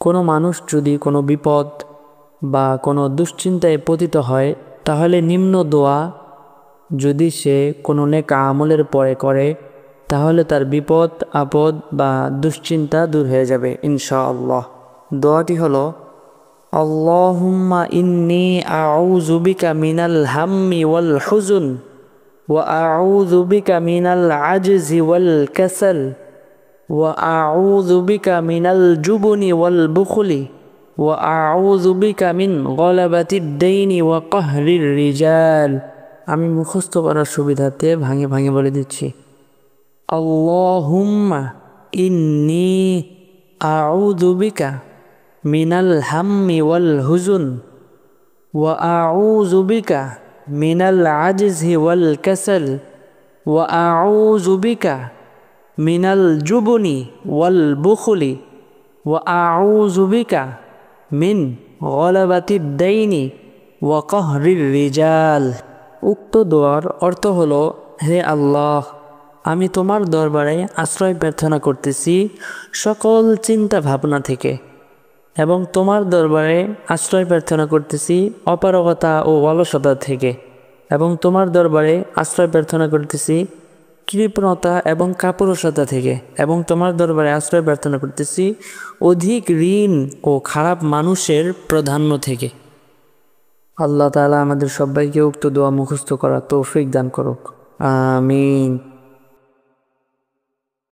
কোনো মানুষ যদি কোনো বিপদ বা কোনো দুশ্চিন্তায় পতিত হয়, তাহলে নিম্ন দোয়া যদি সে কোনো নেক আমলের পরে করে, তাহলে তার বিপদ আপদ বা দুশ্চিন্তা দূর হয়ে যাবে ইনশাআল্লাহ। দোয়াটি হলো, আল্লাহুম্মা ইন্নী আউযু বিকা মিনাল হাম্মি ওয়াল হুজুন ওয়া আউযু বিকা মিনাল আজজি ওয়াল কাসাল ওয়া আউযু বিকা মিনাল জুবনি ওয়াল বুখলি ওয়া আউযু বিকা মিন গলাবাতিদ দাইনি ওয়া কাহরির রিজাল। আমি মুখস্থ করার সুবিধাতে ভাঙে ভাঙে বলে দিচ্ছি। আল্লাহুম্মা ইন্নী আউযু বিকা মিনাল হাম্মি ওয়াল হুজুন ওয়া আউযু বিকা মিনাল আজজি ওয়াল কাসাল ওয়া আউযু বিকা মিনাল জুবনি ওয়াল বুখলি ওয়া আউযু বিকা মিন গলাবাতিদ দাইনি ওয়া কাহরির রিজাল। উক্ত দোয়ার অর্থ হলো, হে আল্লাহ, আমি তোমার দরবারে আশ্রয় প্রার্থনা করতেছি সকল চিন্তা ভাবনা থেকে, এবং তোমার দরবারে আশ্রয় প্রার্থনা করতেছি অপারগতা ও অলসতা থেকে, এবং তোমার দরবারে আশ্রয় প্রার্থনা করতেছি কৃপণতা এবং কাপুরুষতা থেকে, এবং তোমার দরবারে আশ্রয় প্রার্থনা করতেছি অধিক ঋণ ও খারাপ মানুষের প্রাধান্য থেকে। আল্লাহ তাআলা আমাদের সবাইকে উক্ত দোয়া মুখস্থ করার তৌফিক দান করুক। আমিন।